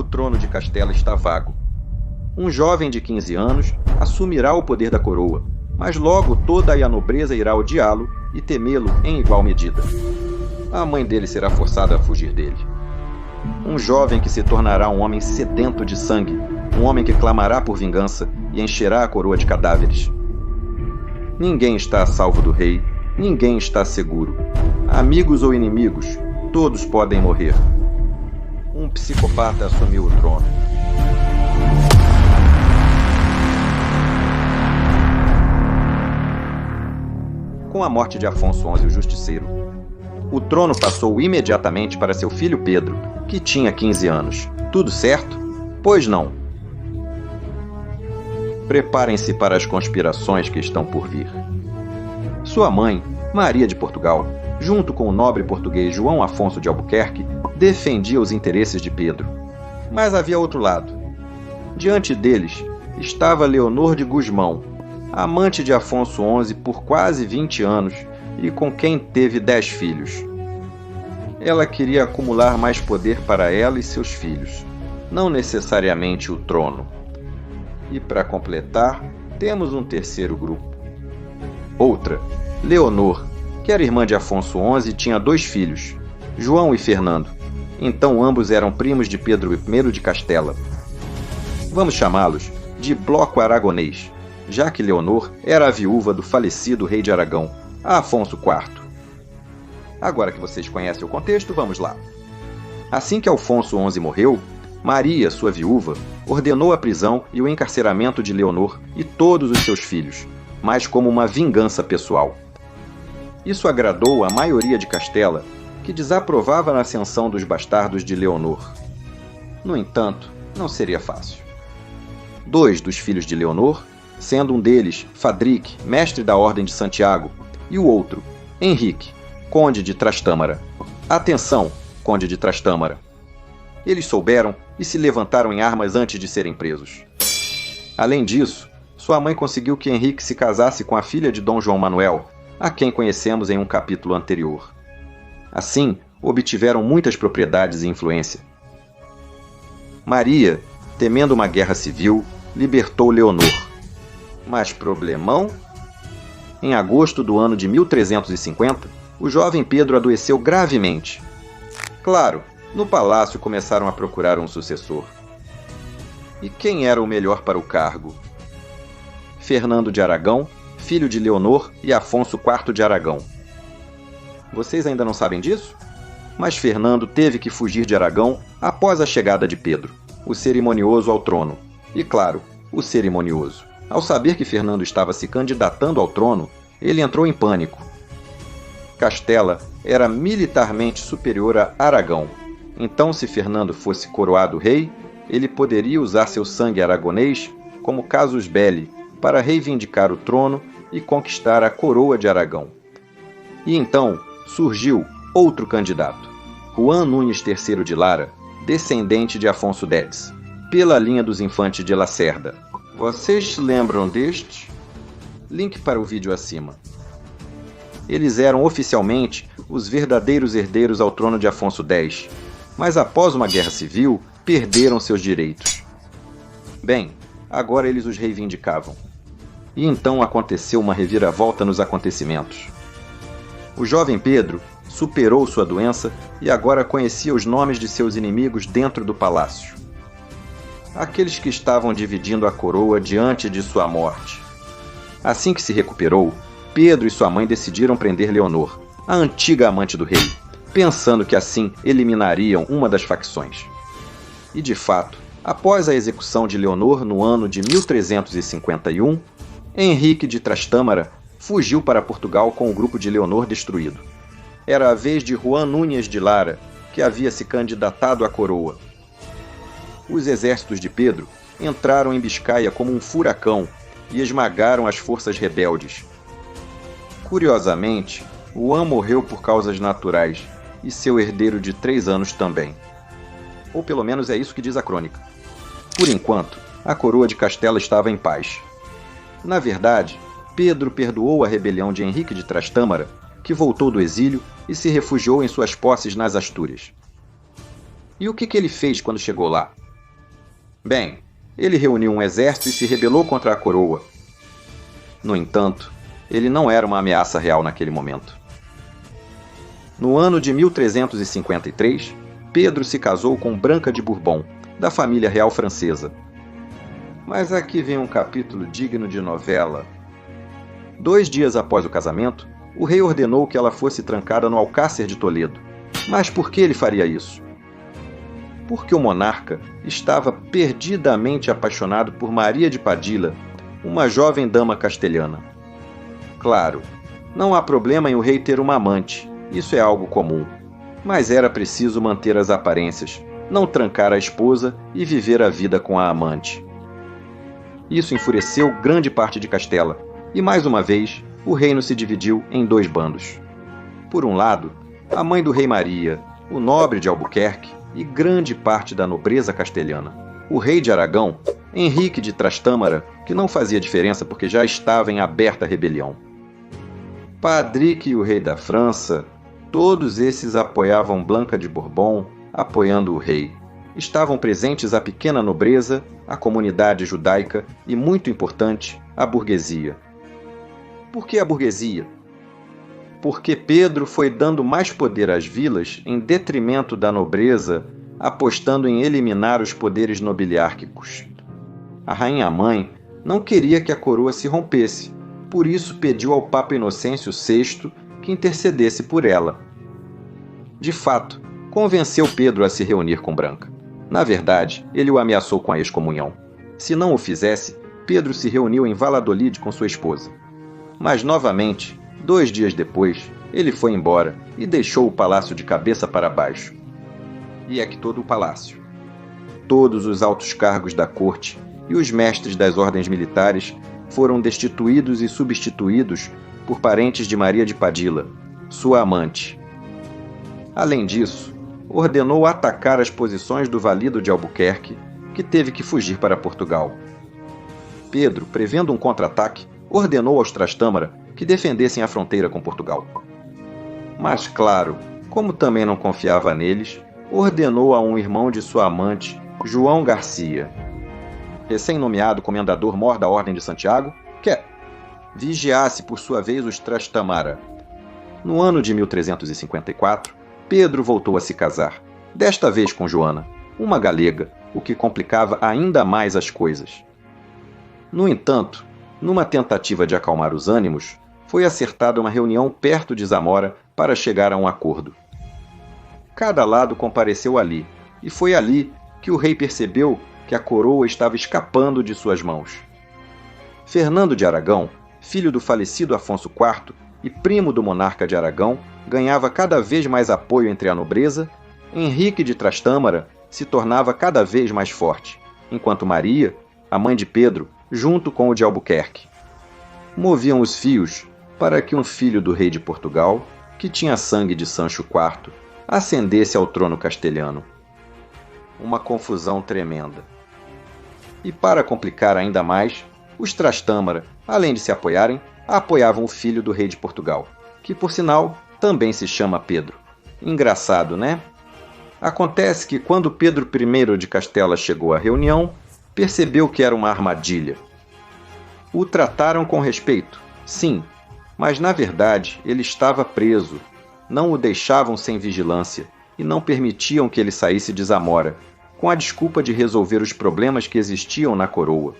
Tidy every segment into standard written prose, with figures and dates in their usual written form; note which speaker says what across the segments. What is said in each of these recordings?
Speaker 1: trono de Castela está vago. Um jovem de 15 anos assumirá o poder da coroa, mas logo toda a nobreza irá odiá-lo e temê-lo em igual medida. A mãe dele será forçada a fugir dele. Um jovem que se tornará um homem sedento de sangue, um homem que clamará por vingança e encherá a coroa de cadáveres. Ninguém está a salvo do rei, ninguém está seguro. Amigos ou inimigos, todos podem morrer. Um psicopata assumiu o trono. Com a morte de Afonso XI o Justiceiro, o trono passou imediatamente para seu filho Pedro, que tinha 15 anos. Tudo certo? Pois não. Preparem-se para as conspirações que estão por vir. Sua mãe, Maria de Portugal, junto com o nobre português João Afonso de Albuquerque, defendia os interesses de Pedro. Mas havia outro lado. Diante deles estava Leonor de Gusmão, amante de Afonso XI por quase 20 anos e com quem teve 10 filhos. Ela queria acumular mais poder para ela e seus filhos, não necessariamente o trono. E para completar, temos um terceiro grupo. Outra, Leonor, que era irmã de Afonso XI e tinha 2 filhos, João e Fernando. Então ambos eram primos de Pedro I de Castela. Vamos chamá-los de Bloco Aragonês, já que Leonor era a viúva do falecido rei de Aragão, Afonso IV. Agora que vocês conhecem o contexto, vamos lá. Assim que Afonso XI morreu, Maria, sua viúva, ordenou a prisão e o encarceramento de Leonor e todos os seus filhos, mas como uma vingança pessoal. Isso agradou a maioria de Castela, que desaprovava a ascensão dos bastardos de Leonor. No entanto, não seria fácil. 2 dos filhos de Leonor, sendo um deles Fadrique, mestre da Ordem de Santiago, e o outro, Henrique, conde de Trastâmara. Atenção, conde de Trastâmara! Eles souberam e se levantaram em armas antes de serem presos. Além disso, sua mãe conseguiu que Henrique se casasse com a filha de Dom João Manuel, a quem conhecemos em um capítulo anterior. Assim, obtiveram muitas propriedades e influência. Maria, temendo uma guerra civil, libertou Leonor. Mas problemão? Em agosto do ano de 1350, o jovem Pedro adoeceu gravemente. Claro, no palácio começaram a procurar um sucessor. E quem era o melhor para o cargo? Fernando de Aragão, filho de Leonor e Afonso IV de Aragão. Vocês ainda não sabem disso? Mas Fernando teve que fugir de Aragão após a chegada de Pedro, o cerimonioso ao trono. E claro, o cerimonioso. Ao saber que Fernando estava se candidatando ao trono, ele entrou em pânico. Castela era militarmente superior a Aragão. Então, se Fernando fosse coroado rei, ele poderia usar seu sangue aragonês como casus belli para reivindicar o trono e conquistar a coroa de Aragão. E então surgiu outro candidato, Juan Nunes III de Lara, descendente de Afonso X, pela linha dos infantes de Lacerda. Vocês se lembram deste? Link para o vídeo acima. Eles eram oficialmente os verdadeiros herdeiros ao trono de Afonso X, mas após uma guerra civil, perderam seus direitos. Bem, agora eles os reivindicavam. E então aconteceu uma reviravolta nos acontecimentos. O jovem Pedro superou sua doença e agora conhecia os nomes de seus inimigos dentro do palácio. Aqueles que estavam dividindo a coroa diante de sua morte. Assim que se recuperou, Pedro e sua mãe decidiram prender Leonor, a antiga amante do rei, pensando que assim eliminariam uma das facções. E de fato, após a execução de Leonor no ano de 1351, Henrique de Trastâmara fugiu para Portugal com o grupo de Leonor destruído. Era a vez de Juan Nunes de Lara, que havia se candidatado à coroa. Os exércitos de Pedro entraram em Biscaia como um furacão e esmagaram as forças rebeldes. Curiosamente, Juan morreu por causas naturais, e seu herdeiro de 3 anos também. Ou pelo menos é isso que diz a crônica. Por enquanto, a coroa de Castela estava em paz. Na verdade, Pedro perdoou a rebelião de Henrique de Trastâmara, que voltou do exílio e se refugiou em suas posses nas Astúrias. E o que ele fez quando chegou lá? Bem, ele reuniu um exército e se rebelou contra a coroa. No entanto, ele não era uma ameaça real naquele momento. No ano de 1353, Pedro se casou com Branca de Bourbon, da família real francesa. Mas aqui vem um capítulo digno de novela. 2 dias após o casamento, o rei ordenou que ela fosse trancada no Alcácer de Toledo. Mas por que ele faria isso? Porque o monarca estava perdidamente apaixonado por Maria de Padilla, uma jovem dama castelhana. Claro, não há problema em o rei ter uma amante, isso é algo comum. Mas era preciso manter as aparências, não trancar a esposa e viver a vida com a amante. Isso enfureceu grande parte de Castela, e mais uma vez o reino se dividiu em 2 bandos. Por um lado, a mãe do rei Maria, o nobre de Albuquerque e grande parte da nobreza castelhana. O rei de Aragão, Henrique de Trastâmara, que não fazia diferença porque já estava em aberta rebelião. Padrique e o rei da França, todos esses apoiavam Blanca de Bourbon, apoiando o rei. Estavam presentes a pequena nobreza, a comunidade judaica e, muito importante, a burguesia. Por que a burguesia? Porque Pedro foi dando mais poder às vilas em detrimento da nobreza, apostando em eliminar os poderes nobiliárquicos. A rainha-mãe não queria que a coroa se rompesse, por isso pediu ao Papa Inocêncio VI que intercedesse por ela. De fato, convenceu Pedro a se reunir com Branca. Na verdade, ele o ameaçou com a excomunhão. Se não o fizesse, Pedro se reuniu em Valladolid com sua esposa. Mas, novamente, 2 dias depois, ele foi embora e deixou o palácio de cabeça para baixo. E é que todo o palácio, todos os altos cargos da corte e os mestres das ordens militares foram destituídos e substituídos por parentes de Maria de Padilla, sua amante. Além disso, ordenou atacar as posições do valido de Albuquerque, que teve que fugir para Portugal. Pedro, prevendo um contra-ataque, ordenou aos Trastâmara que defendessem a fronteira com Portugal. Mas, claro, como também não confiava neles, ordenou a um irmão de sua amante, João Garcia, recém-nomeado comendador-mor da Ordem de Santiago, que vigiasse por sua vez os Trastâmara. No ano de 1354, Pedro voltou a se casar, desta vez com Joana, uma galega, o que complicava ainda mais as coisas. No entanto, numa tentativa de acalmar os ânimos, foi acertada uma reunião perto de Zamora para chegar a um acordo. Cada lado compareceu ali, e foi ali que o rei percebeu que a coroa estava escapando de suas mãos. Fernando de Aragão, filho do falecido Afonso IV e primo do monarca de Aragão, ganhava cada vez mais apoio entre a nobreza. Henrique de Trastâmara se tornava cada vez mais forte, enquanto Maria, a mãe de Pedro, junto com o de Albuquerque, moviam os fios para que um filho do rei de Portugal, que tinha sangue de Sancho IV, ascendesse ao trono castelhano. Uma confusão tremenda. E para complicar ainda mais, os Trastâmara, além de se apoiarem, apoiavam o filho do rei de Portugal, que, por sinal, também se chama Pedro. Engraçado, né? Acontece que quando Pedro I de Castela chegou à reunião, percebeu que era uma armadilha. O trataram com respeito, sim, mas na verdade ele estava preso. Não o deixavam sem vigilância e não permitiam que ele saísse de Zamora, com a desculpa de resolver os problemas que existiam na coroa.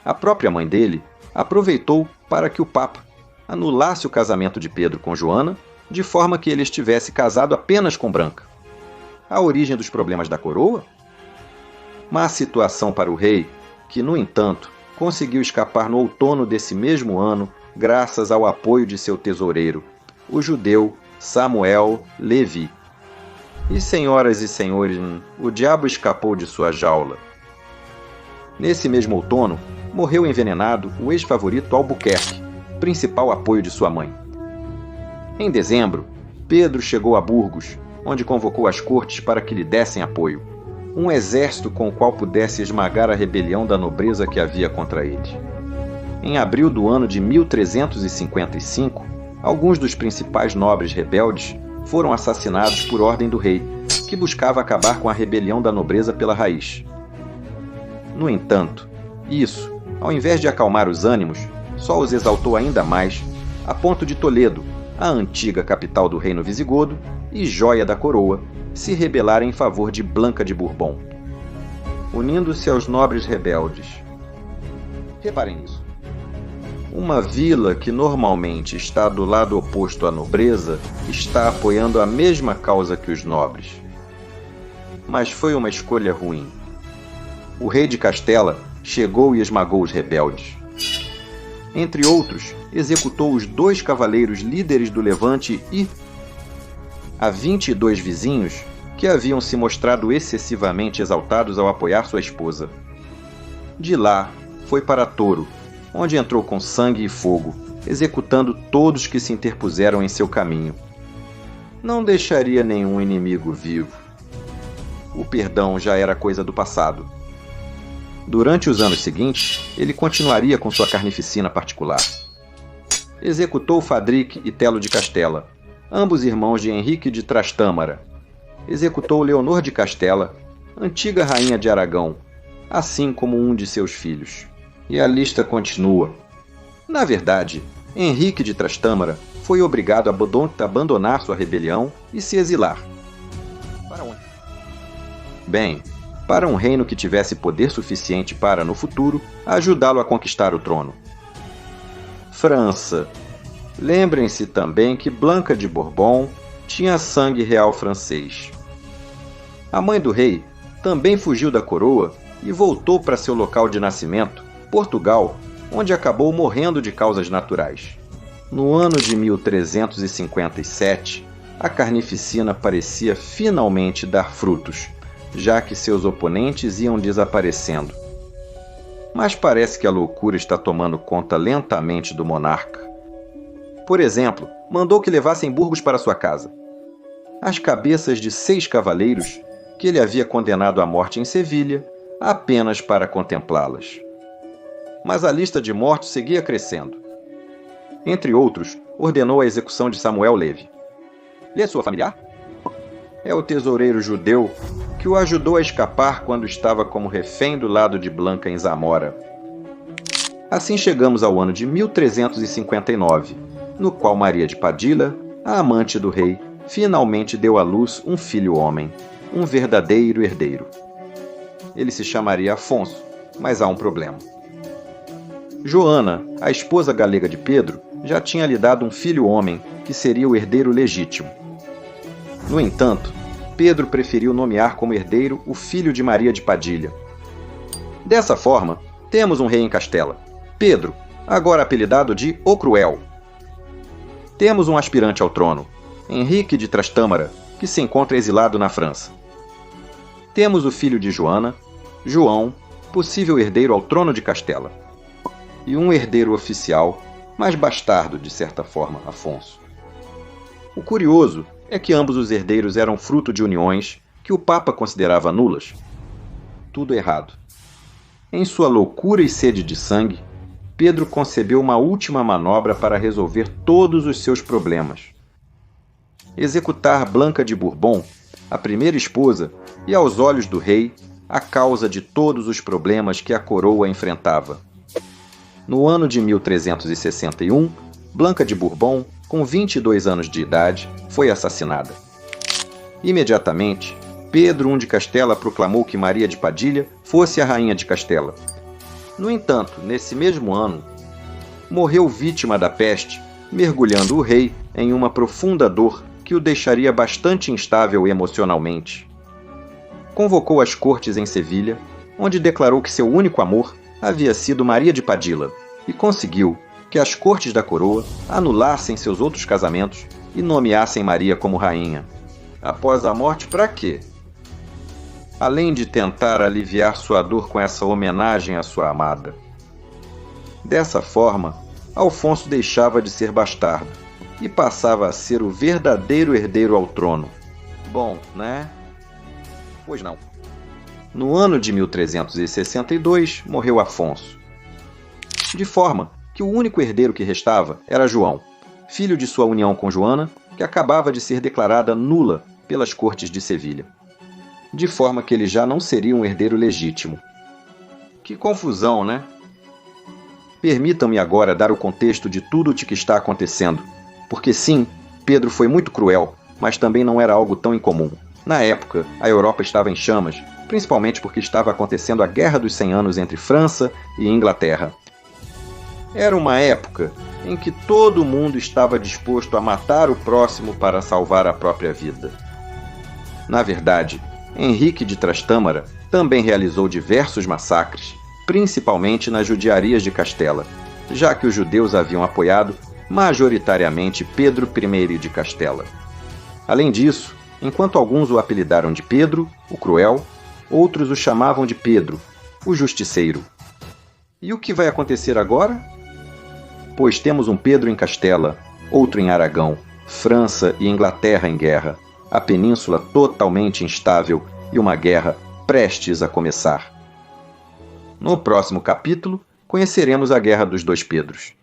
Speaker 1: A própria mãe dele aproveitou para que o Papa anulasse o casamento de Pedro com Joana, de forma que ele estivesse casado apenas com Branca. A origem dos problemas da coroa? Má situação para o rei, que, no entanto, conseguiu escapar no outono desse mesmo ano graças ao apoio de seu tesoureiro, o judeu Samuel Levi. E, senhoras e senhores, o diabo escapou de sua jaula. Nesse mesmo outono, morreu envenenado o ex-favorito Albuquerque, principal apoio de sua mãe. Em dezembro, Pedro chegou a Burgos, onde convocou as cortes para que lhe dessem apoio, um exército com o qual pudesse esmagar a rebelião da nobreza que havia contra ele. Em abril do ano de 1355, alguns dos principais nobres rebeldes foram assassinados por ordem do rei, que buscava acabar com a rebelião da nobreza pela raiz. No entanto, isso, ao invés de acalmar os ânimos, só os exaltou ainda mais, a ponto de Toledo, a antiga capital do reino visigodo e joia da coroa, se rebelarem em favor de Blanca de Bourbon, unindo-se aos nobres rebeldes. Reparem nisso. Uma vila que normalmente está do lado oposto à nobreza está apoiando a mesma causa que os nobres. Mas foi uma escolha ruim. O rei de Castela chegou e esmagou os rebeldes. Entre outros, executou os 2 cavaleiros líderes do Levante e a 22 vizinhos que haviam se mostrado excessivamente exaltados ao apoiar sua esposa. De lá, foi para Toro, onde entrou com sangue e fogo, executando todos que se interpuseram em seu caminho. Não deixaria nenhum inimigo vivo. O perdão já era coisa do passado. Durante os anos seguintes, ele continuaria com sua carnificina particular. Executou Fadrique e Telo de Castela, ambos irmãos de Henrique de Trastâmara. Executou Leonor de Castela, antiga rainha de Aragão, assim como um de seus filhos. E a lista continua. Na verdade, Henrique de Trastâmara foi obrigado a abandonar sua rebelião e se exilar. Para onde? Bem, para um reino que tivesse poder suficiente para, no futuro, ajudá-lo a conquistar o trono. França. Lembrem-se também que Blanca de Bourbon tinha sangue real francês. A mãe do rei também fugiu da coroa e voltou para seu local de nascimento, Portugal, onde acabou morrendo de causas naturais. No ano de 1357, a carnificina parecia finalmente dar frutos, já que seus oponentes iam desaparecendo. Mas parece que a loucura está tomando conta lentamente do monarca. Por exemplo, mandou que levassem Burgos para sua casa. As cabeças de 6 cavaleiros que ele havia condenado à morte em Sevilha, apenas para contemplá-las. Mas a lista de mortos seguia crescendo. Entre outros, ordenou a execução de Samuel Levy. Ele é sua familiar? É o tesoureiro judeu que o ajudou a escapar quando estava como refém do lado de Blanca em Zamora. Assim chegamos ao ano de 1359, no qual Maria de Padilla, a amante do rei, finalmente deu à luz um filho homem, um verdadeiro herdeiro. Ele se chamaria Afonso, mas há um problema. Joana, a esposa galega de Pedro, já tinha lhe dado um filho homem, que seria o herdeiro legítimo. No entanto, Pedro preferiu nomear como herdeiro o filho de Maria de Padilla. Dessa forma, temos um rei em Castela, Pedro, agora apelidado de O Cruel. Temos um aspirante ao trono, Henrique de Trastâmara, que se encontra exilado na França. Temos o filho de Joana, João, possível herdeiro ao trono de Castela. E um herdeiro oficial, mas bastardo, de certa forma, Afonso. O curioso é que ambos os herdeiros eram fruto de uniões que o Papa considerava nulas. Tudo errado. Em sua loucura e sede de sangue, Pedro concebeu uma última manobra para resolver todos os seus problemas. Executar Blanca de Bourbon, a primeira esposa, e aos olhos do rei, a causa de todos os problemas que a coroa enfrentava. No ano de 1361, Blanca de Bourbon, com 22 anos de idade, foi assassinada. Imediatamente, Pedro I de Castela proclamou que Maria de Padilla fosse a rainha de Castela. No entanto, nesse mesmo ano, morreu vítima da peste, mergulhando o rei em uma profunda dor que o deixaria bastante instável emocionalmente. Convocou as cortes em Sevilha, onde declarou que seu único amor havia sido Maria de Padilla, e conseguiu que as cortes da coroa anulassem seus outros casamentos e nomeassem Maria como rainha. Após a morte, para quê? Além de tentar aliviar sua dor com essa homenagem à sua amada. Dessa forma, Alfonso deixava de ser bastardo e passava a ser o verdadeiro herdeiro ao trono. Bom, né? Pois não. No ano de 1362, morreu Afonso. De forma que o único herdeiro que restava era João, filho de sua união com Joana, que acabava de ser declarada nula pelas cortes de Sevilha. De forma que ele já não seria um herdeiro legítimo. Que confusão, né? Permitam-me agora dar o contexto de tudo o que está acontecendo, porque sim, Pedro foi muito cruel, mas também não era algo tão incomum. Na época, a Europa estava em chamas, principalmente porque estava acontecendo a Guerra dos 100 Anos entre França e Inglaterra. Era uma época em que todo mundo estava disposto a matar o próximo para salvar a própria vida. Na verdade, Henrique de Trastâmara também realizou diversos massacres, principalmente nas judiarias de Castela, já que os judeus haviam apoiado majoritariamente Pedro I de Castela. Além disso, enquanto alguns o apelidaram de Pedro, o Cruel, outros o chamavam de Pedro, o Justiceiro. E o que vai acontecer agora? Pois temos um Pedro em Castela, outro em Aragão, França e Inglaterra em guerra, a península totalmente instável e uma guerra prestes a começar. No próximo capítulo, conheceremos a Guerra dos Dois Pedros.